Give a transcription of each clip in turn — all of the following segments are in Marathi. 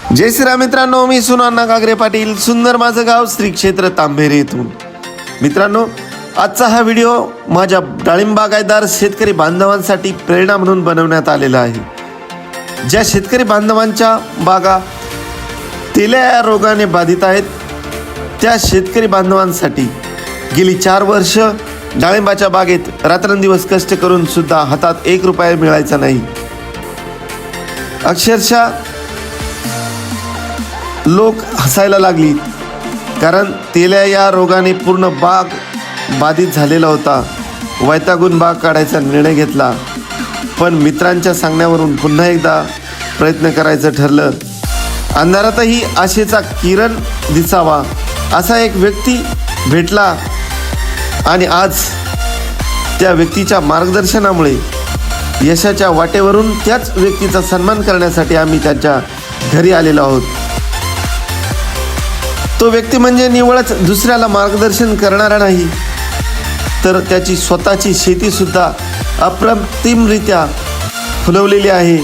जय श्रीराम मित्रांनो, मी सुनाना गागरे पाटील, सुंदर माझं गाव, श्री क्षेत्र तांबेरे येथून. मित्रांनो, आजचा हा व्हिडिओ माझ्या डाळिंब बागायतदार शेतकरी बांधवांसाठी प्रेरणा म्हणून बनवण्यात आलेला आहे. ज्या शेतकरी बांधवांच्या बागा तेल्या या रोगाने बाधित आहेत, त्या शेतकरी बांधवांसाठी गेली 4 वर्ष डाळिंबाच्या बागेत रात्रंदिवस कष्ट करून सुद्धा हातात 1 रुपया मिळायचा नाही. अक्षरशः लोक हसायला लागली, कारण तेल्या या रोगाने पूर्ण बाग बाधित झालेला होता. वैतागून बाग काढायचा निर्णय घेतला, पण मित्रांच्या सांगण्यावरून पुन्हा एकदा प्रयत्न करायचं ठरलं. अंधारातही आशेचा किरण दिसावा असा एक व्यक्ती भेटला आणि आज त्या व्यक्तीच्या मार्गदर्शनामुळे यशाच्या वाटेवरून त्याच व्यक्तीचा सन्मान करण्यासाठी आम्ही त्यांच्या घरी आलेलो आहोत. तो व्यक्ती म्हणजे निवळच दुसऱ्याला मार्गदर्शन करणारा नाही, तर त्याची स्वतःची शेतीसुद्धा अप्रतिमरित्या फुलवलेली आहे.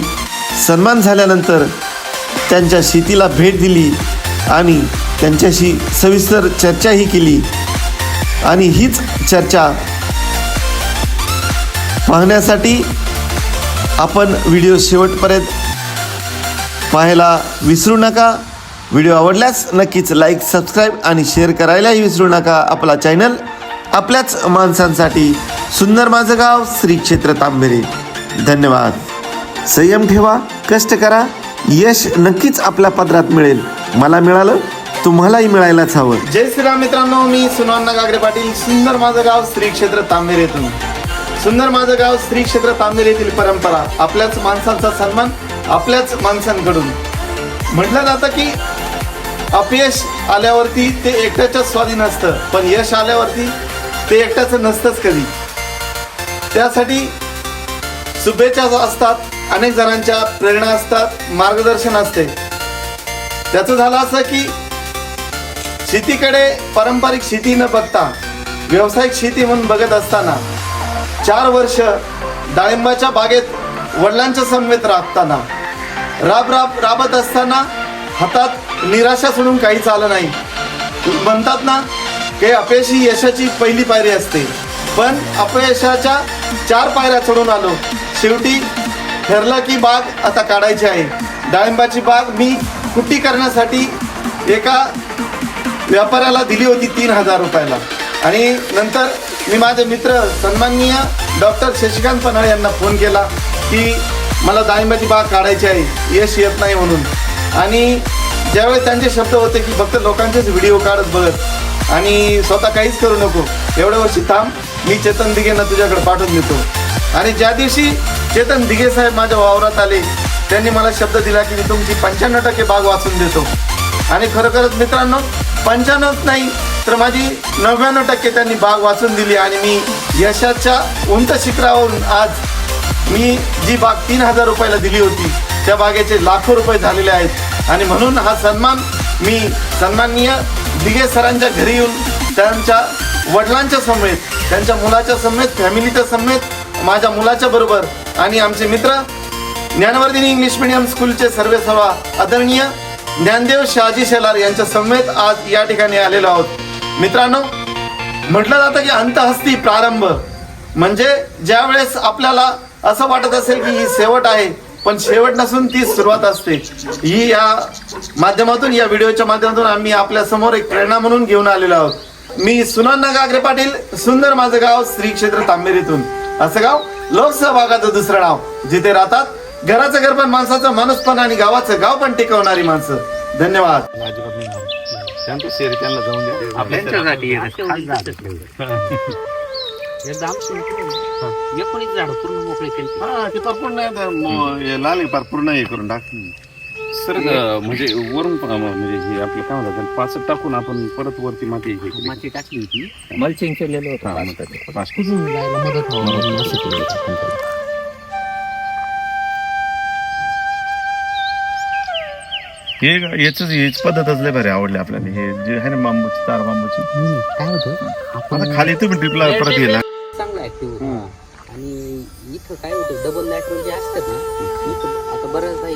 सन्मान झाल्यानंतर त्यांच्या शेतीला भेट दिली आणि त्यांच्याशी सविस्तर चर्चाही केली. आणि हीच चर्चा पाहण्यासाठी आपण व्हिडिओ शेवटपर्यंत पाहायला विसरू नका. व्हिडिओ आवडल्यास नक्कीच लाईक, सबस्क्राईब आणि शेअर करायलाही विसरू नका. आपला चॅनल आपल्याच माणसांसाठी, सुंदर माझं गाव, श्री क्षेत्र तांबेरे. धन्यवाद. संयम ठेवा, कष्ट करा, यश नक्कीच आपल्या पदरात मिळेल. मला मिळालं, तुम्हालाही मिळायलाच हवं. जय श्रीराम मित्रांनो, मी सुनाना गागरे पाटील, सुंदर माझं गाव, श्री क्षेत्र तांबेरे येथून. सुंदर माझं गाव, श्री क्षेत्र तांबेरे येथील परंपरा, आपल्याच माणसांचा सन्मान आपल्याच माणसांकडून. म्हटलं जातं की अपयश आल्यावरती ते एकट्याच्या स्वाधीन असतं, पण यश आल्यावरती ते एकट्याचं नसतंच कधी. त्यासाठी शुभेच्छा असतात, अनेक जणांच्या प्रेरणा असतात, मार्गदर्शन असते. त्याचं झालं असं की शेतीकडे पारंपरिक शेती न बघता व्यावसायिक शेती म्हणून बघत असताना 4 वर्ष डाळिंबाच्या बागेत वडिलांच्या समवेत राबताना राबत असताना हातात निराशा सोडून काहीच आलं नाही. म्हणतात ना की अपयश ही यशाची पहिली पायरी असते, पण अपयशाच्या 4 पायऱ्या चढून आलो. शेवटी ठरलं की बाग आता काढायची आहे. डाळिंबाची बाग मी कुट्टी करण्यासाठी एका व्यापाऱ्याला दिली होती 3,000 रुपयाला. आणि नंतर मी माझे मित्र सन्माननीय डॉक्टर शशिकांत पन्हाळे यांना फोन केला की मला डाळिंबाची बाग काढायची आहे, यश येत नाही म्हणून. आणि ज्यावेळेस त्यांचे शब्द होते की फक्त लोकांचेच व्हिडिओ काढत बघत आणि स्वतः काहीच करू नको, एवढ्या वर्षी थांब, मी चेतन दिघेंना तुझ्याकडे पाठवून देतो. आणि ज्या दिवशी चेतन दिघे साहेब माझ्या वावरात आले, त्यांनी मला शब्द दिला की मी तुमची 95% बाग वाचून देतो. आणि खरोखरच मित्रांनो, 95 नाही तर माझी 99% त्यांनी बाग वाचून दिली. आणि मी यशाच्या उंच शिखरावरून आज मी जी बाग 3,000 रुपयाला दिली होती, त्या बागेचे लाखो रुपये झालेले आहेत. आणि म्हणून हा सन्मान मी सन्माननीय दिघे सरांच्या घरी येऊन त्यांच्या वडिलांच्या समेत, त्यांच्या मुलाच्या समेत, फॅमिलीच्या समेत, माझ्या मुलाच्या बरोबर आणि आमचे मित्र ज्ञानवर्धिनी इंग्लिश मीडियम स्कूलचे सर्वेसर्वा आदरणीय ज्ञानदेव शहाजी शेलार यांच्या समेत आज या ठिकाणी आलेलो आहोत. मित्रांनो, म्हटलं जातं की अंतहस्ती प्रारंभ, म्हणजे ज्या वेळेस आपल्याला असं वाटत असेल की ही शेवट आहे, पण शेवट नसून ती सुरुवात असते. ही या माध्यमातून, या व्हिडिओच्या माध्यमातून आम्ही आपल्या समोर एक प्रेरणा म्हणून घेऊन आलेलो आहोत. मी सुनाना गागरे पाटील, सुंदर माझं गाव, श्री क्षेत्र तांबेरीतून. असं गाव लोकसहभागाचं दुसरं नाव, जिथे राहतात घराचं घर पण, माणसाचं माणूस पण आणि गावाचं गाव पण टिकवणारी माणसं. धन्यवाद. पूर्ण हे करून टाक सर. म्हणजे वरून म्हणजे हे आपलं काय म्हणतात, 5 टाकून आपण परत वरती माती टाकली होती, मल्चिंग केलेलं होतं. हेच पद्धतच लय भारी आवडली आपल्याला. हे जे आहे ना बांबूची, तार बांबूची, काय होतं आता खाली तुम्ही ट्रिपला परत गेला चांगला ऍक्टिव्ह आणि आणि इथं काय होतं डबल लॅटरल जे असतात ना इथं आता बऱ्याचदा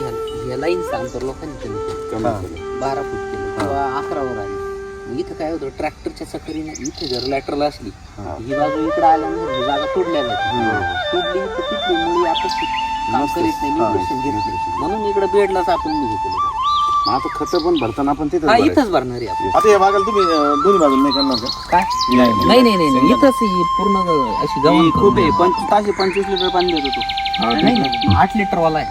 ह्या लाईनचं अंतर लोकांनी कमी केलं 12 फूट केलं किंवा 11 वर आली. इथं काय होतं ट्रॅक्टरच्या चक्करीने इथे जर लॅटरल असली ही बाजू इकडे आल्यानंतर ही जागा तोडल्या जाते. तोडली तर तिथली मुळी आपण काम करीत नाही, न्यूट्रिशन घेत नाही. म्हणून इकडे बेडलाच आपण हे केलं. आता खत पण भरताना आपण तिथं हा इथंच भरणार आहे आपण. आता या भागाला तुम्ही दोन्ही बाजूला नाही करणार का? काय नाही नाही नाही नाही इथंच ही पूर्ण अशी गव्हाण खूप आहे. 25 लिटर पाणी देतो तो. नाही 8 लिटर वाला आहे.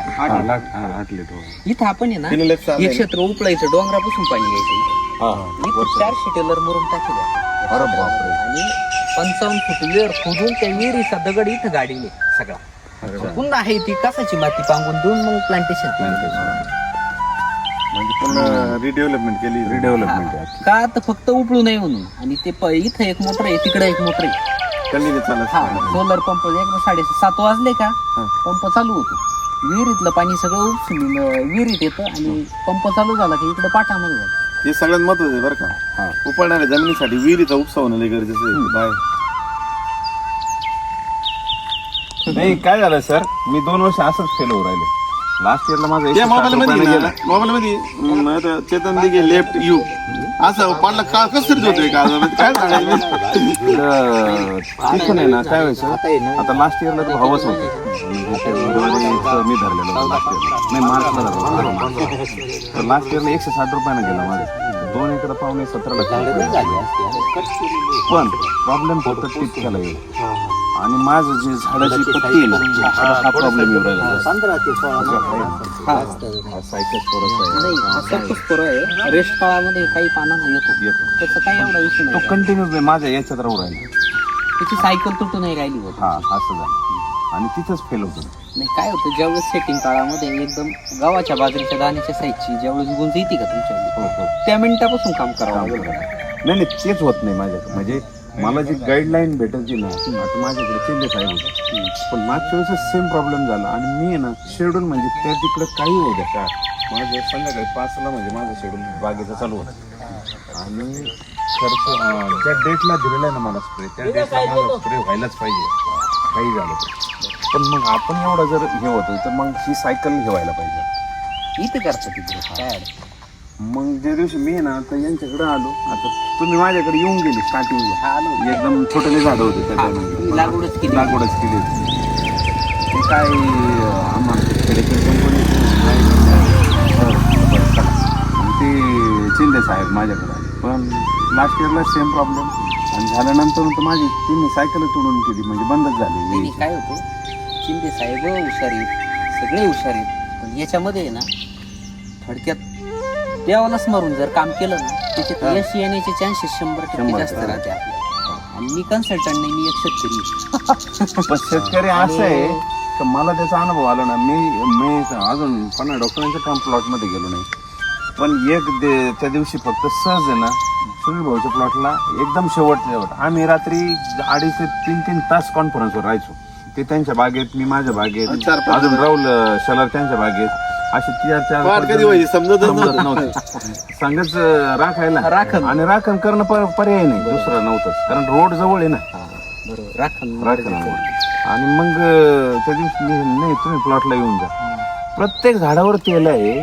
8 लिटर. इथं आपण आहे ना तीन लेट चाललंय. हे क्षेत्र उपळायचं डोंगरापासून पाणी घ्यायचं. इथं 400 टेलर मुरुम टाकले आणि 55 फूट विहीर खोदून त्या विहिरीचा दगड इथं गाडीले सगळा. पुन्हा आहे ती कसाची माती पांगून देऊन मग प्लांटेशन केलं. म्हणजे पुन्हा रिडेव्हलपमेंट केली. रिडेव्हलपमेंट का तर फक्त उपळू नये म्हणून. आणि ते इथं एक मोटर आहे तिकडे एक मोटर आहे. कंटिन्यू चालत. हा सोलर पंप एकदा 7:30 वाजले का पंप चालू होतो. विहिरीतलं पाणी सगळं उपसून विहिरीत येतं आणि पंप चालू झाला की इकडे पाटामध्ये जातं. हे सगळ्यात महत्वाचं आहे बरं का. उपळणाऱ्या जमिनीसाठी विहिरीचा उपसा होणं लय गरजेचं आहे. बाहेर नाही काय झालं सर, मी 2 वर्ष असंच फेल होऊ राहिले. लास्ट इयरला माझं त्या 160 मोबाईल रुपयानं मध्ये गेलं. मोबाईल मध्ये चेतन दिघे लेफ्ट यू असं पाडलं का कसं तरी होतोय का काय सांगायचं. तिथं नाही ना काय व्हायचं, आता लास्ट इयरला तो भावच होतो. मी धरलेलो लास्ट इयरला, नाही मार्चला धरलो. तर लास्ट इयरला 160 रुपयानं गेला माझं. 2 एकर पावणे 17 लाख पण प्रॉब्लेम फक्त टिचक्याला येईल. आणि माझं जे झाडाची पत्ती आहे ना हा प्रॉब्लेम येऊ राहिला. 15 ते 16 आहे. रेस्ट काळामध्ये काही पानांना येतो त्याचा काही एवढा विषय तो नाही. कंटिन्यू माझ्या याच्यात राहू राहिला. त्याची सायकल तुटून नाही राहिली होती. हा असं झालं आणि तिथंच फेल होतो. नाही काय होतं ज्यावेळेस सेटिंग काळामध्ये एकदम गव्हाच्या बाजरीच्या दाण्याच्या साईजची ज्यावेळेस गुंज येते का तुमच्या त्या मिनिटापासून काम करावं लागलं. नाही तेच होत नाही माझ्याकडे. म्हणजे मला जी गाईडलाईन भेटायची ना आता माझ्याकडे चेंजेस आहे होते. पण मागच्या वेळेस सेम प्रॉब्लेम झाला आणि मी ना शेड्यूल म्हणजे त्या तिकडं काही होऊ द्या का माझं संध्याकाळी 5ला म्हणजे माझं शेड्यूल बागेचं चालू होतं. आणि खर्च त्या डेटला दिलेला आहे ना मला स्प्रे, त्या डेटला माझा स्प्रे व्हायलाच पाहिजे काही झालं तर. पण मग आपण एवढं जर हे होतं तर मग ही सायकल घेवायला पाहिजे. इथे करतं तिथे काय अडचण. मग ज्या दिवशी मी ना आता यांच्याकडे आलो, आता तुम्ही माझ्याकडे येऊन गेले स्टार्टिंगला. हा आलो एकदम छोटे झाडं होते त्या टायमिंगला. लागवडच केली. लागवडच केली होती. ते काय आम्हाला खेडेकर कंपनी ते शिंदे साहेब माझ्याकडे आले. पण लास्ट इयरला सेम प्रॉब्लेम आणि झाल्यानंतर तर माझी तिने सायकल तोडून केली म्हणजे बंदच झाली. नाही काय होतं शिंदे साहेब हुशार आहेत, सगळे हुशार आहेत. पण याच्यामध्ये आहे ना थोडक्यात देवालाच मारून जर काम केलं ना त्याच्यात यश येण्याचे चान्सेस 100% जास्त राहते आपल्याला. आणि मी कन्सल्टंट नाही, मी एक शेतकरी. पण शेतकरी असं आहे तर मला त्याचा अनुभव आला ना. मी अजून 50 डॉक्टरांच्या काम प्लॉटमध्ये गेलो नाही. पण त्या दिवशी फक्त सहज आहे ना सुनील भाऊच्या प्लॉटला एकदम शेवट आम्ही रात्री 2.5 ते 3 तास कॉन्फरन्सवर राहायचो. ते त्यांच्या बागेत, मी माझ्या बागेत, अजून राहुल शलर त्यांच्या बागेत, असे 4 समजत नव्हते. सांगच राखायला आणि राखण करणं पर्याय नाही दुसरा नव्हतंच, कारण रोड जवळ आहे ना. बरोबर राखण. आणि मग त्या दिवशी नाही तुम्ही प्लॉटला येऊन जा. प्रत्येक झाडावर तेल आहे,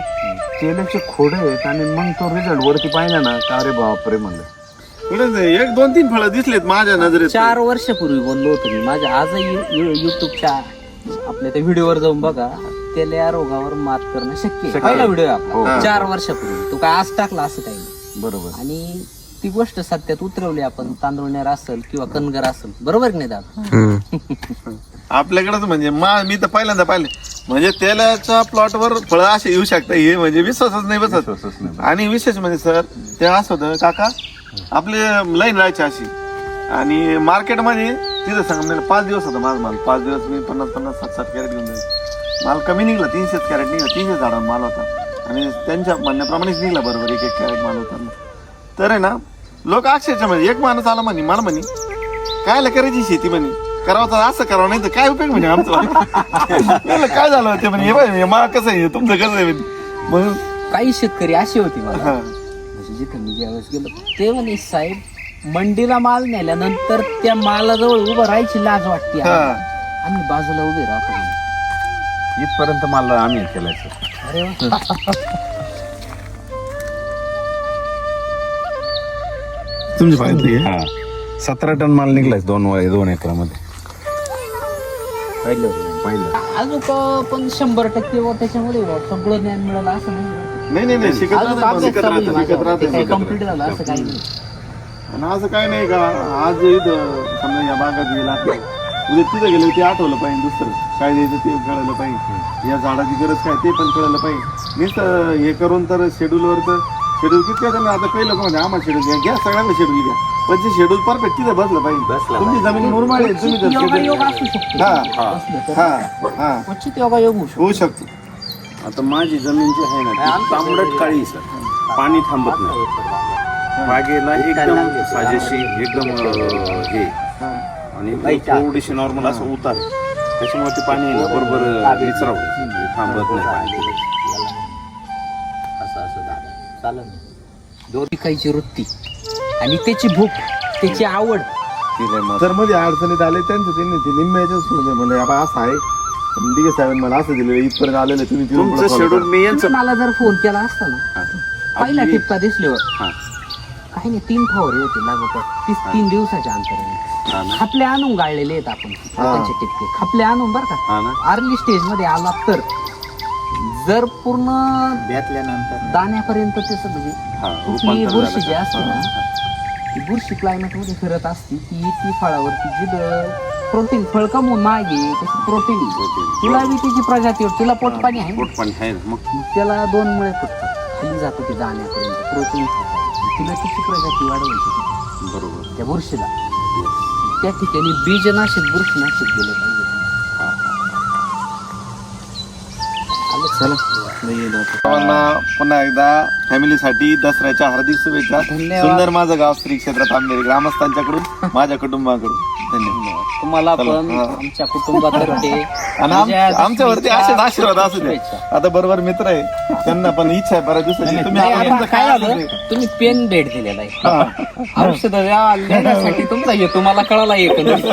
तेलाचे खोडे आहेत. आणि मग तो रिझल्ट वरती पाहिला ना का अरे बापरे म्हणलं. 1-2-3 फळं दिसलेत माझ्या नजरेत. 4 वर्षापूर्वी बोललो होतो मी. माझ्या आजही युट्यूबच्या आपल्या त्या व्हिडिओवर जाऊन बघा. त्याला या रोगावर मात करणं शक्य आहे. पहिला व्हिडिओ आपला 4 वर्षापूर्वी. तो काय आज टाकला असं काही नाही. बरोबर. आणि ती गोष्ट सत्यात उतरवली आपण. तांदूळनेर असेल किंवा कणगर असेल, बरोबर नाही दादा? आपल्याकडेच म्हणजे मी तर पहिल्यांदा पाहिले म्हणजे तेलाच्या प्लॉटवर फळं असे येऊ शकतात हे म्हणजे विश्वासच नाही बसत. आणि विशेष म्हणजे सर ते असं होतं काका आपले लाईन राहायची अशी आणि मार्केटमध्ये तिथं सांगा मला 5 दिवस होता माझा माल. 5 दिवस मी 50-50, 60-60 कॅरेट घेऊन जाईल. माल कमी निघला, 300 कॅरेट निघला. 300 झाडांवर माल होता आणि त्यांच्या म्हणण्याप्रमाणेच निघला बरोबर 1-1 कॅरेट माल होता. तर आहे ना लोक अक्षरशः म्हणजे एक माणूस आला म्हणे मला म्हणे कायला करायची शेती म्हणे, करावं तर असं करावं नाही तर काय उपयोग म्हणजे आमचं. काय झालं ते म्हणे हे बाय मा कसं आहे तुमचं कसं आहे म्हणून. काही शेतकरी असे होते मला म्हणजे जिथे मी ज्यावेळेस गेलो ते म्हणे साहेब मंडीला माल नेल्यानंतर त्या मालाजवळ उभं राहायची लाज वाटते. आम्ही बाजूला उभे राहतो. इथपर्यंत मला आम्ही केलाय सर. अरे वा. तुमचे फायदे हा 17 टन माल निघलाय 2 एकरामध्ये पहिलं. अजून पण 100% त्याच्यामध्ये सगळं ज्ञान मिळालं असं नाही. नाही शिकत अजून अभ्यास चालू आहे माझ्यावर. ते काही राहते कम्प्लीट झालं असं काही नाही. आणि असं काय नाही का आज इथं समजा या भागात गेला उद्या तिथं गेलं ते आठवलं पाहिजे, दुसरं काय द्यायचं ते कळलं पाहिजे, या झाडाची गरज काय ते पण कळलं पाहिजे. नुसतं हे करून तर शेड्यूलवर तर शेड्यूल किती आता काही लोक म्हणजे आम्हाला शेड्यूल घ्या सगळ्यांना शेड्यूल घ्या, पण ते शेड्यूल परफेक्ट तिथं बसलं पाहिजे. तुमची जमीन मुरमाड आहे, तुम्ही जर योगायोग असू शकतो. हा असलं तर हा क्वचित योगायोग होऊ शकतो. होऊ शकतो. आता माझी जमीन जी आहे ना ती तांबडट काळी सर, पाणी थांबत नाही. बागेला एकदम साजेशी एकदम हे आणि थोडीशी नॉर्मल असं उतार आहे. त्याच्यामुळे ते पाणी आहे ना बरोबर निचरावं थांबत नाही पाणी. असं झालं चालेल. दोन पिकायची वृत्ती आणि त्याची भूक, त्याची आवड. तर मध्ये अडचणीत आले त्यांचं त्यांनी ते निम्म्याच्याच सोडले म्हणजे आपण असं आहे डिगे साहेब मला असं दिलं इथपर्यंत आलेलं तुम्ही तुमचं शेड्यूल मी यांचं मला जर फोन केला असता ना पहिला टिपका दिसल्यावर हा. काही नाही 3 फवारे होते लागोपाठ 3 दिवसाच्या अंतराने. हा ना. खापले आणून गाळलेले आहेत आपण त्यांचे टिपके खापले आणून बरं का. हा ना. अर्ली स्टेज मध्ये आला तर जर पूर्ण भेटल्यानंतर दाण्यापर्यंत त्याचं म्हणजे हा, कुठली रूपांतर बुरशी झालं जी का? असते ना ती बुरशी क्लायमेट मध्ये फिरत असते ती फळावरती जी प्रोटीन फळ कमवून मागे तशी प्रोटीन तिला बी त्याची प्रजाती तिला पोटपाणी आहे ना. पोटपाणी आहे ना. मग त्याला 2 मुळे फुटतात खाली जातो ते दाण्यापर्यंत प्रोटीन तिला तिची प्रजाती वाढवायची बरोबर. त्या बुरशीला त्या ठिकाणी बीजनाशक बुरशीनाशक दिलं पाहिजे. सर्वांना पुन्हा एकदा फॅमिलीसाठी दसऱ्याच्या हार्दिक शुभेच्छा. धन्यवाद. सुंदर माझं गाव श्री क्षेत्रात आंबेरी ग्रामस्थांच्याकडून माझ्या कुटुंबाकडून धन्यवाद. तुम्हाला चला, पण हा. आमच्या कुटुंबातर्फे आणि आमच्यावरती असेच आशीर्वाद असू द्या. आता बरोबर मित्र आहे त्यांना पण इच्छा आहे बऱ्याच दिवसाची तुम्ही नाही, आता आता तुमचं काय असेल झालं ते. तुम्ही पेन भेट दिलेला आहे औषध देण्यासाठी तुमचा हे तुम्हाला कळाला एकंदरीत.